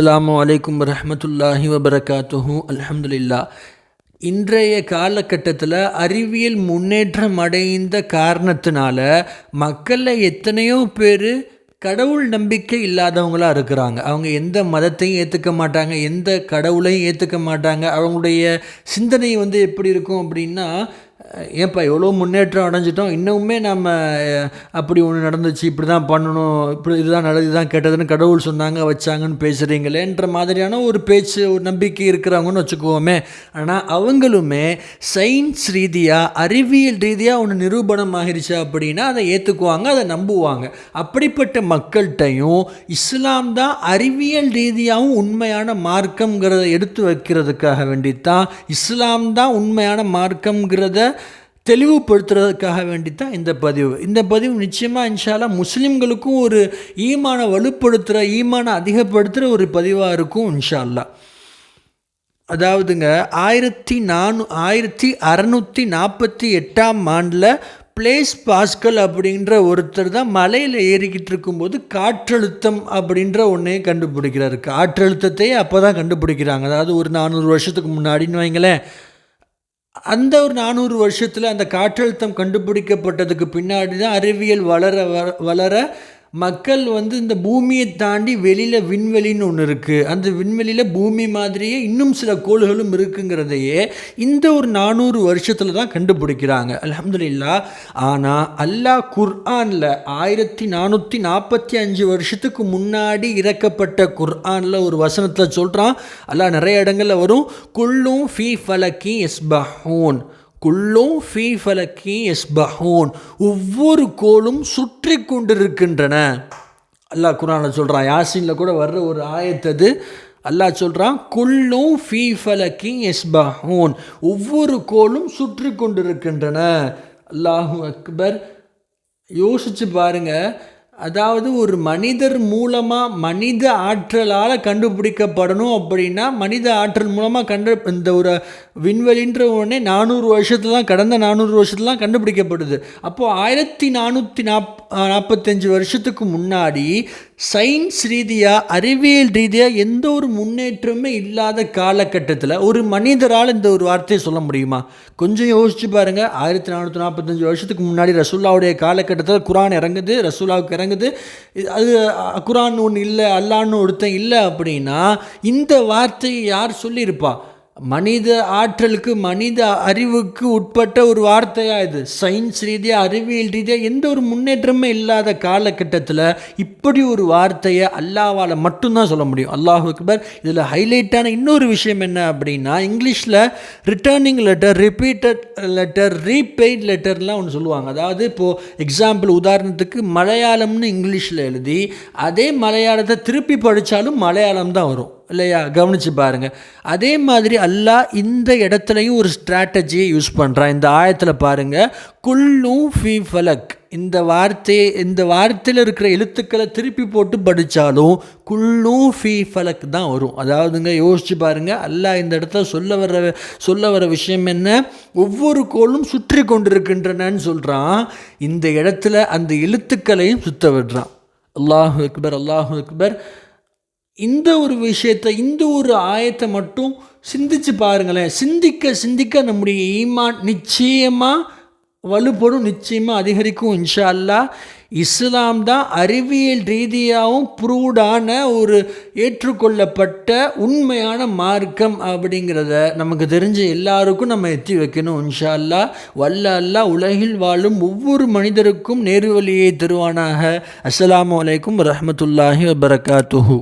அஸ்ஸலாமு அலைக்கும் வரஹ்மத்துல்லாஹி வபரகாத்துஹு. அல்ஹம்துலில்லாஹ். இன்றைய காலகட்டத்தில் அறிவியல் முன்னேற்றம் அடைந்த காரணத்தினால மக்களில் எத்தனையோ பேர் கடவுள் நம்பிக்கை இல்லாதவங்களாக இருக்கிறாங்க. அவங்க எந்த மதத்தையும் ஏற்றுக்க மாட்டாங்க, எந்த கடவுளையும் ஏற்றுக்க மாட்டாங்க. அவங்களுடைய சிந்தனை எப்படி இருக்கும் அப்படின்னா, ஏன்ப்பா எவ்வளோ முன்னேற்றம் அடைஞ்சிட்டோம், இன்னுமே நம்ம அப்படி ஒன்று நடந்துச்சு, இப்படி தான் பண்ணணும், இப்படி இதுதான் நல்லது, இதுதான் கெட்டதுன்னு கடவுள் சொன்னாங்க வச்சாங்கன்னு பேசுகிறீங்களேன்ற மாதிரியான ஒரு பேச்சு, ஒரு நம்பிக்கை இருக்கிறவங்கன்னு வச்சுக்குவோமே. ஆனால் அவங்களுமே சயின்ஸ் ரீதியாக, அறிவியல் ரீதியாக ஒன்று நிரூபணம் ஆகிருச்சு அப்படின்னா அதை ஏற்றுக்குவாங்க, அதை நம்புவாங்க. அப்படிப்பட்ட மக்கள்கிட்டையும் இஸ்லாம் தான் அறிவியல் ரீதியாகவும் உண்மையான மார்க்கம்ங்கிறத எடுத்து வைக்கிறதுக்காக வேண்டித்தான், இஸ்லாம் தான் உண்மையான மார்க்கம்ங்கிறத தெளிவுபடுத்துறதுக்காக வேண்டித்தான் இந்த பதிவு நிச்சயமாக இன்ஷா அல்லாஹ் முஸ்லீம்களுக்கும் ஒரு ஈமான வலுப்படுத்துகிற, ஈமான அதிகப்படுத்துகிற ஒரு பதிவாக இருக்கும் இன்ஷா அல்லாஹ். அதாவதுங்க 1648 ஆண்டில் பிளேஸ் பாஸ்கல் அப்படின்ற ஒருத்தர் தான் மலையில் ஏறிக்கிட்டு இருக்கும்போது காற்றழுத்தம் அப்படின்ற ஒன்றே கண்டுபிடிக்கிறாரு. காற்றழுத்தத்தையே அப்போ தான் கண்டுபிடிக்கிறாங்க. அதாவது ஒரு 400 வருஷத்துக்கு முன்னாடின்னு வைங்களேன். அந்த ஒரு 400 வருஷத்தில் அந்த காற்றழுத்தம் கண்டுபிடிக்கப்பட்டதுக்கு பின்னாடி தான் அறிவியல் வளர மக்கள் இந்த பூமியை தாண்டி வெளியில் விண்வெளின்னு ஒன்று இருக்குது, அந்த விண்வெளியில் பூமி மாதிரியே இன்னும் சில கோள்களும் இருக்குங்கிறதையே இந்த ஒரு 400 வருஷத்தில் தான் கண்டுபிடிக்கிறாங்க. அல்ஹம்துலில்லாஹ். ஆனால் அல்லாஹ் குர்ஆனில் 1445 வருஷத்துக்கு முன்னாடி இறக்கப்பட்ட குர்ஆனில் ஒரு வசனத்தில் சொல்கிறான். அல்லாஹ் நிறைய இடங்களில் வரும், குல்லும் ஃபீ ஃபலக்கி யஸ்பஹூன், குல்லும் ஃபீ ஃபலக்கி யஸ்பஹூன், ஒவ்வொரு கோளும் சுற்றி கொண்டிருக்கின்றன. அல்லாஹ் குர்ஆனில் சொல்கிறான். யாசீனில் கூட வர்ற ஒரு ஆயத்தது. அல்லாஹ் சொல்கிறான், குல்லும் ஃபீ ஃபலக்கி யஸ்பஹூன், ஒவ்வொரு கோளும் சுற்றி கொண்டிருக்கின்றன. அல்லாஹு அக்பர். யோசிச்சு பாருங்க. அதாவது ஒரு மனிதர் மூலமாக, மனித ஆற்றலால் கண்டுபிடிக்கப்படணும் அப்படின்னா, மனித ஆற்றல் மூலமாக இந்த ஒரு விண்வெளின்ற உடனே 400 வருஷத்துல தான், கடந்த 400 வருஷத்துல தான் கண்டுபிடிக்கப்படுது. அப்போது 1445 வருஷத்துக்கு முன்னாடி சயின்ஸ் ரீதியாக, அறிவியல் ரீதியாக எந்த ஒரு முன்னேற்றமே இல்லாத காலகட்டத்தில் ஒரு மனிதரால் இந்த ஒரு வார்த்தையை சொல்ல முடியுமா? கொஞ்சம் யோசிச்சு பாருங்கள். 1445 வருஷத்துக்கு முன்னாடி ரசூல்லாவுடைய காலகட்டத்தில் குர்ஆன் இறங்குது, ரசூல்லாவுக்கு இறங்குது. அது குர்ஆன் ஒன்று இல்லை, அல்லான்னு ஒருத்தன் இல்லை அப்படின்னா இந்த வார்த்தையை யார் சொல்லியிருப்பா? மனித ஆற்றலுக்கு, மனித அறிவுக்கு உட்பட்ட ஒரு வார்த்தையாக இது. சயின்ஸ் ரீதியாக, அறிவியல் ரீதியாக எந்த ஒரு முன்னேற்றமே இல்லாத காலகட்டத்தில் இப்படி ஒரு வார்த்தையை அல்லாஹ்வால் மட்டும்தான் சொல்ல முடியும். அல்லாஹ் அக்பர். இதில் ஹைலைட்டான இன்னொரு விஷயம் என்ன அப்படின்னா, இங்கிலீஷில் returning letter, repeated letter, repaid லெட்டர்லாம் ஒன்று சொல்லுவாங்க. அதாவது இப்போது எக்ஸாம்பிள், உதாரணத்துக்கு மலையாளம்னு இங்கிலீஷில் எழுதி அதே மலையாளத்தை திருப்பி படித்தாலும் மலையாளம் தான் வரும் இல்லையா? கவனித்து பாருங்கள். அதே மாதிரி அல்லாஹ் இந்த இடத்துலையும் ஒரு ஸ்ட்ராட்டஜியை யூஸ் பண்ணுறான். இந்த ஆயத்தில் பாருங்கள், குல்லும் ஃபீ ஃபலக், இந்த வார்த்தையில் இருக்கிற எழுத்துக்களை திருப்பி போட்டு படித்தாலும் குல்லும் ஃபீ ஃபலக் தான் வரும். அதாவதுங்க யோசிச்சு பாருங்கள். அல்லாஹ் இந்த இடத்துல சொல்ல வர விஷயம் என்ன? ஒவ்வொரு கோளும் சுற்றி கொண்டிருக்கின்றனன்னு சொல்கிறான். இந்த இடத்துல அந்த எழுத்துக்களையும் சுத்த விடுறான். அல்லாஹு அக்பர், அல்லாஹு அக்பர். இந்த ஒரு விஷயத்தை, இந்த ஒரு ஆயத்தை மட்டும் சிந்திச்சு பாருங்களேன். சிந்திக்க நம்முடைய ஈமான் நிச்சயமாக வலுப்படும், நிச்சயமாக அதிகரிக்கும் இன்ஷா அல்லாஹ். இஸ்லாம் தான் அறிவியல் ரீதியாகவும் ப்ரூவ்டான ஒரு ஏற்றுக்கொள்ளப்பட்ட உண்மையான மார்க்கம் அப்படிங்கிறத நமக்கு தெரிஞ்ச எல்லாருக்கும் நம்ம எத்தி வைக்கணும் இன்ஷா அல்லாஹ். வல்ல அல்லாஹ் உலகில் வாழும் ஒவ்வொரு மனிதருக்கும் நேர்வழியை தருவானாக. அஸ்ஸலாமு அலைக்கும் வரஹ்மத்துல்லாஹி வபரகாத்துஹு.